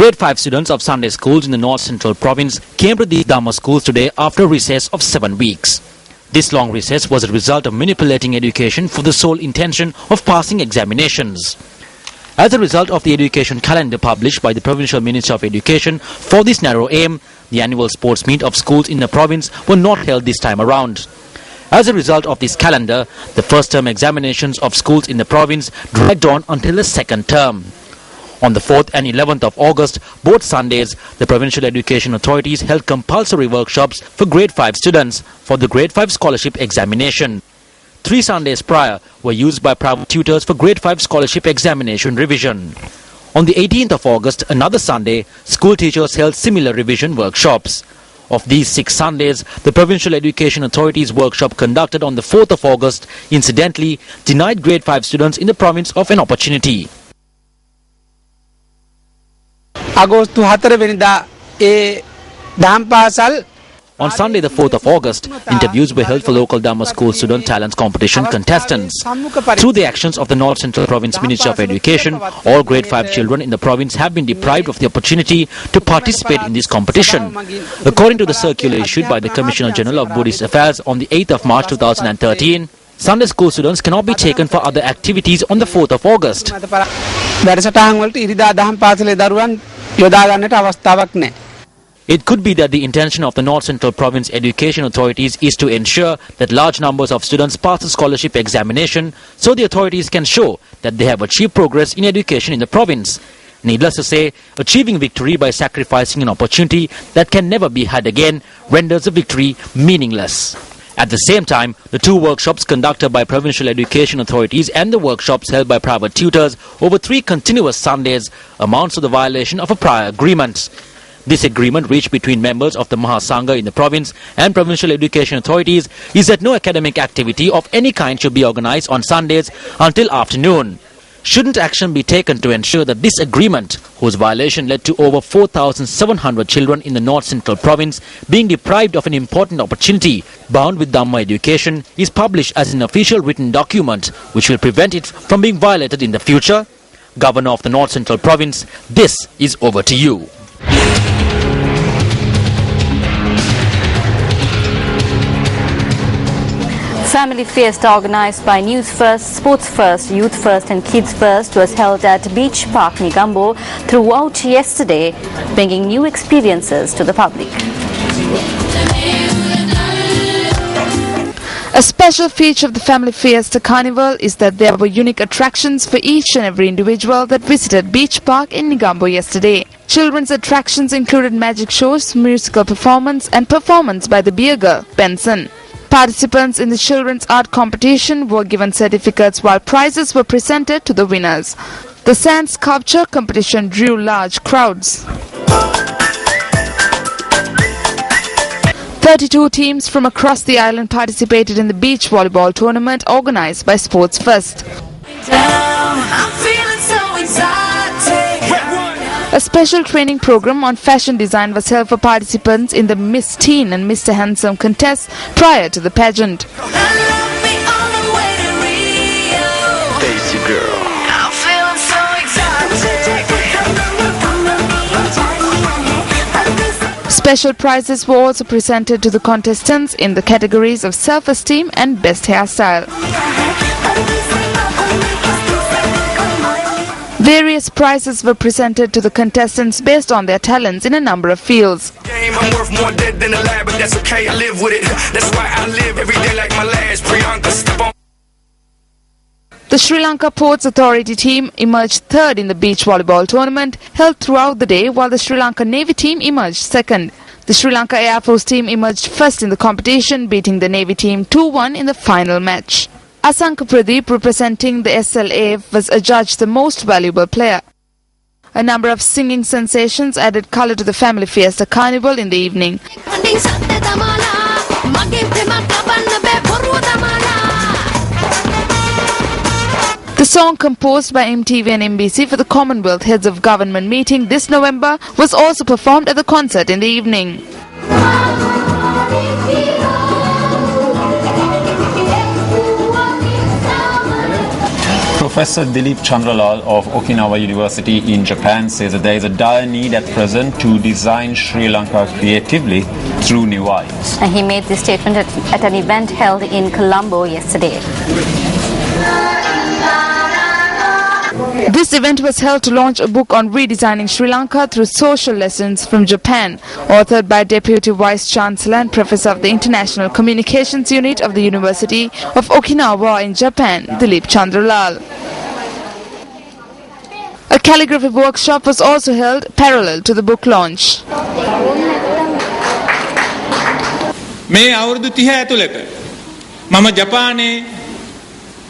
Grade 5 students of Sunday schools in the North Central Province came to the Dhamma schools today after a recess of 7 weeks. This long recess was a result of manipulating education for the sole intention of passing examinations. As a result of the education calendar published by the Provincial Minister of Education for this narrow aim, the annual sports meet of schools in the province were not held this time around. As a result of this calendar, the first term examinations of schools in the province dragged on until the second term. On the 4th and 11th of August, both Sundays, the provincial education authorities held compulsory workshops for grade 5 students for the grade 5 scholarship examination. 3 Sundays prior were used by private tutors for grade 5 scholarship examination revision. On the 18th of August, another Sunday, school teachers held similar revision workshops. Of these 6 Sundays, the Provincial Education Authority's workshop conducted on the 4th of August incidentally denied grade 5 students in the province of an opportunity. අගෝස්තු 4 වෙනිදා ඒ දහම් පාසල් On Sunday, the 4th of August, interviews were held for local Dhamma School Student Talents Competition contestants. Through the actions of the North Central Province Ministry of Education, all grade 5 children in the province have been deprived of the opportunity to participate in this competition. According to the circular issued by the Commissioner General of Buddhist Affairs on the 8th of March 2013, Sunday school students cannot be taken for other activities on the 4th of August. වැඩසටහන් වලට ඉරිදා දහම් පාසලේ දරුවන් යොදා ගන්නට අවස්ථාවක් නැහැ. It could be that the intention of the North Central Province Education Authorities is to ensure that large numbers of students pass the scholarship examination so the authorities can show that they have achieved progress in education in the province. Needless to say, achieving victory by sacrificing an opportunity that can never be had again renders the victory meaningless. At the same time, the 2 workshops conducted by provincial education authorities and the workshops held by private tutors over 3 continuous Sundays amounts to the violation of a prior agreement. This agreement reached between members of the Mahasangha in the province and provincial education authorities is that no academic activity of any kind should be organized on Sundays until afternoon. Shouldn't action be taken to ensure that this agreement, whose violation led to over 4,700 children in the North Central Province being deprived of an important opportunity bound with Dhamma education, is published as an official written document which will prevent it from being violated in the future? Governor of the North Central Province, this is over to you. Family Fiesta organised by News First, Sports First, Youth First and Kids First was held at Beach Park, Negombo throughout yesterday, bringing new experiences to the public. A special feature of the Family Fiesta Carnival is that there were unique attractions for each and every individual that visited Beach Park in Negombo yesterday. Children's attractions included magic shows, musical performance and performance by the beer girl, Benson. Participants in the children's art competition were given certificates while prizes were presented to the winners. The sand sculpture competition drew large crowds. 32 teams from across the island participated in the beach volleyball tournament organized by Sports First. A special training program on fashion design was held for participants in the Miss Teen and Mr. Handsome contests prior to the pageant. Daisy girl. Special prizes were also presented to the contestants in the categories of self-esteem and best hairstyle. Various prizes were presented to the contestants based on their talents in a number of fields. The Sri Lanka Ports Authority team emerged third in the beach volleyball tournament held throughout the day, while the Sri Lanka Navy team emerged second. The Sri Lanka Air Force team emerged first in the competition, beating the Navy team 2-1 in the final match. Asanka Pradeep, representing the SLA, was adjudged the most valuable player. A number of singing sensations added colour to the Family Fiesta Carnival in the evening. The song composed by MTV and MBC for the Commonwealth Heads of Government meeting this November was also performed at the concert in the evening. Professor Dilip Chandralal of Okinawa University in Japan says that there is a dire need at present to design Sri Lanka creatively through new eyes. And he made this statement at an event held in Colombo yesterday. This event was held to launch a book on redesigning Sri Lanka through social lessons from Japan, authored by Deputy Vice Chancellor and Professor of the International Communications Unit of the University of Okinawa in Japan, Dilip Chandralal. A calligraphy workshop was also held parallel to the book launch. මේ අවුරුදු 30 ඇතුළත මම ජපානයේ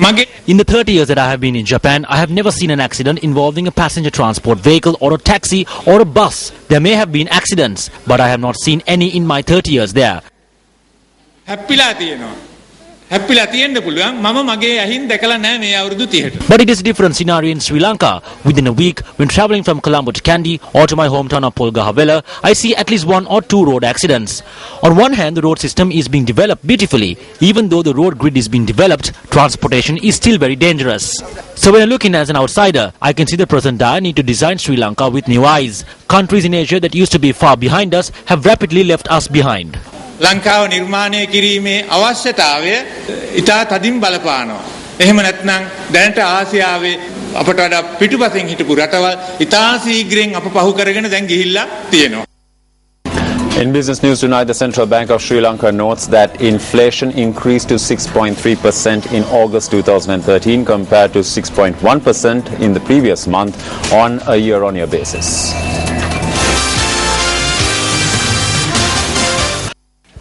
මගේ In the 30 years that I have been in Japan, I have never seen an accident involving a passenger transport vehicle or a taxi or a bus. There may have been accidents, but I have not seen any in my 30 years there. හැප්පිලා තියෙනවා. හැප්පිලා තියෙන්න පුළුවන්. මම මගේ ඇහින් දැකලා නැහැ මේ අවුරුදු 30ට. But it is a different scenario in Sri Lanka. Within a week, when travelling from Colombo to Kandy or to my hometown of Polgahavela, I see at least 1 or 2 road accidents. On one hand, the road system is being developed beautifully. Even though the road grid is being developed, transportation is still very dangerous. So when I look in as an outsider, I can see the present dire need to design Sri Lanka with new eyes. Countries in Asia that used to be far behind us have rapidly left us behind. ලංකාව නිර්මාණය කිරීමේ අවශ්‍යතාවය ඉතා තදින් බලපානවා. එහෙම නැත්නම් දැනට ආසියාවේ අපට වඩා පිටුපසින් හිටපු රටවල් ඉතා ශීඝ්‍රයෙන් අප පහු කරගෙන දැන් ගිහිල්ලා තියෙනවා. In business news tonight, the Central Bank of Sri Lanka notes that inflation increased to 6.3% in August 2013 compared to 6.1% in the previous month on a year-on-year basis.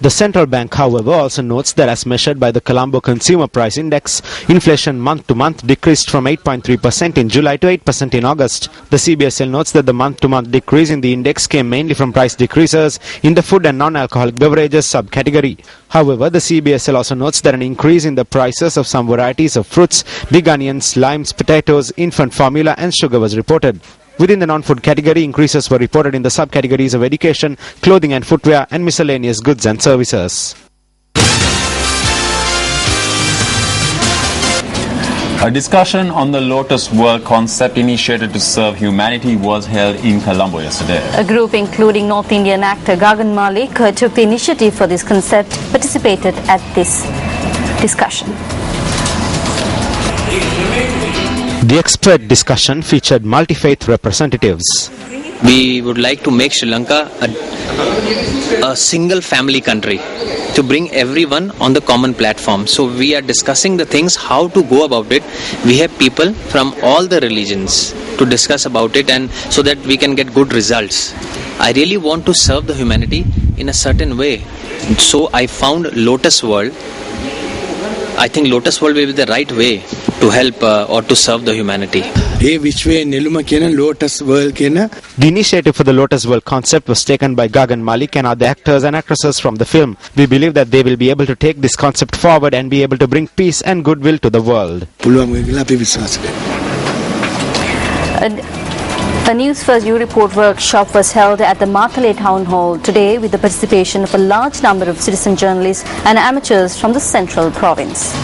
The central bank, however, also notes that as measured by the Colombo Consumer Price Index, inflation month-to-month decreased from 8.3% in July to 8% in August. The CBSL notes that the month-to-month decrease in the index came mainly from price decreases in the food and non-alcoholic beverages subcategory. However, the CBSL also notes that an increase in the prices of some varieties of fruits, big onions, limes, potatoes, infant formula and sugar was reported. Within the non-food category, increases were reported in the subcategories of education, clothing and footwear, and miscellaneous goods and services. A discussion on the Lotus World concept initiated to serve humanity was held in Colombo yesterday. A group including North Indian actor Gagan Malik took the initiative for this concept, participated at this discussion. The expert discussion featured multi-faith representatives. We would like to make Sri Lanka a single family country, to bring everyone on the common platform. So we are discussing the things, how to go about it. We have people from all the religions to discuss about it, and so that we can get good results. I really want to serve the humanity in a certain way. So I found Lotus World. I think Lotus World will be the right way to help or to serve the humanity. The initiative for the Lotus World concept was taken by Gagan Malik and other actors and actresses from the film. We believe that they will be able to take this concept forward and be able to bring peace and goodwill to the world. A News First You Report workshop was held at the Matale Town Hall today with the participation of a large number of citizen journalists and amateurs from the Central Province.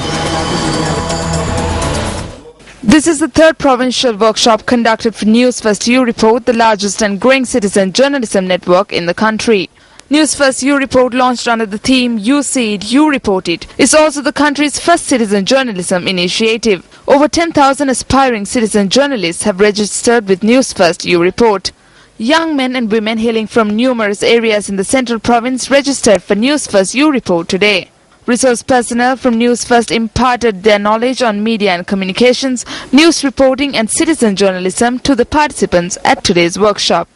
This is the third provincial workshop conducted for News First You Report, the largest and growing citizen journalism network in the country. News First You Report, launched under the theme You See It, You Report It, is also the country's first citizen journalism initiative. Over 10,000 aspiring citizen journalists have registered with News First You Report. Young men and women hailing from numerous areas in the Central Province registered for News First You Report today. Resource personnel from News First imparted their knowledge on media and communications, news reporting and citizen journalism to the participants at today's workshop.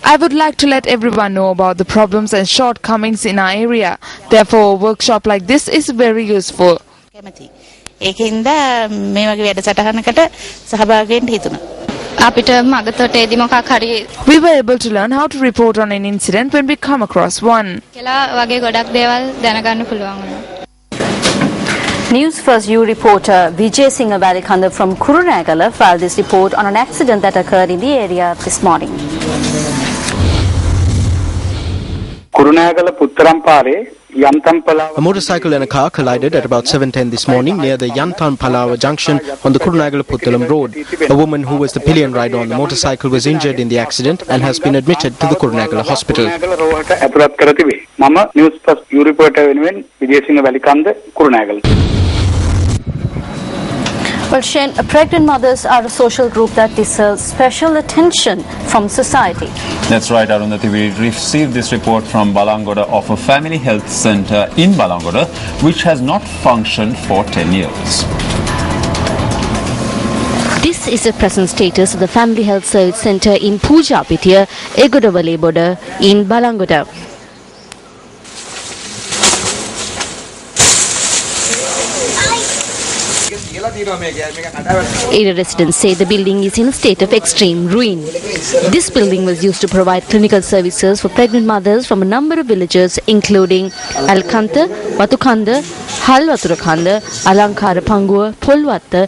I would like to let everyone know about the problems and shortcomings in our area. Therefore, a workshop like this is very useful. We were able to learn how to report on an incident when we come across one. News First You reporter Vijay Singh Valikanda from Kurunegala filed this report on an accident that occurred in the area this morning. Kurunegala පුත්තරම්පාරේ A motorcycle and a car collided at about 7:10 this morning near the Yantan Palawa junction on the Kurunagala Puttalam road. A woman who was the pillion rider on the motorcycle was injured in the accident and has been admitted to the Kurunagala hospital. News First U reporter Vijayasinghe Valikanda, Kurunagala. Well, Shane, pregnant mothers are a social group that deserves special attention from society. That's right, Arundhati. We received this report from Balangoda of a family health centre in Balangoda which has not functioned for 10 years. This is the present status of the Family Health Service Centre in Pujapitiya, Egodawale Boda in Balangoda. Area residents say the building is in a state of extreme ruin. This building was used to provide clinical services for pregnant mothers from a number of villages including Alkanta, Watukanda, Halwaturakanda, Alankara Pangua, Polwatta,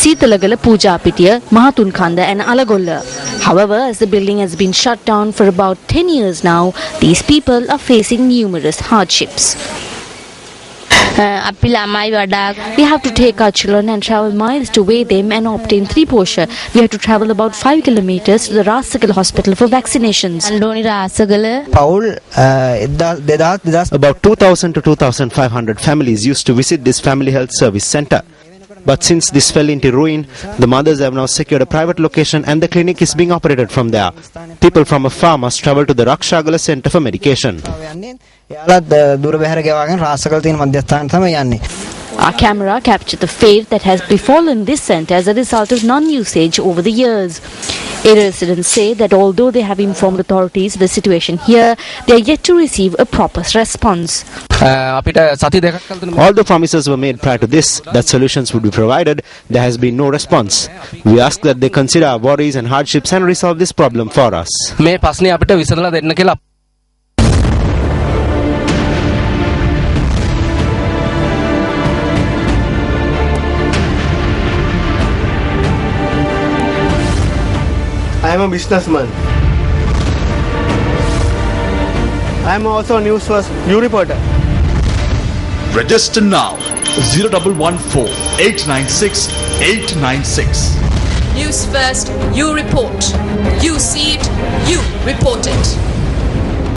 Sitalagala Pujapitiya, Mahatunkanda and Alagolla. However, as the building has been shut down for about 10 years now, these people are facing numerous hardships. We have to take our children and travel miles to weigh them and obtain 3 posha. We have to travel about 5 kilometers to the Rasagala hospital for vaccinations. About 2,000 to 2,500 families used to visit this family health service centre. But since this fell into ruin, the mothers have now secured a private location and the clinic is being operated from there. People from afar must travel to the Rakshagala Centre for medication. Our camera captured the fate that has befallen this centre as a result of non-usage over the years. Area residents say that although they have informed authorities of the situation here, they are yet to receive a proper response. Although promises were made prior to this that solutions would be provided, there has been no response. We ask that they consider our worries and hardships and resolve this problem for us. I am a businessman. I am also a News First U reporter. Register now 0114 896 896. News First, you report. You see it, you report it.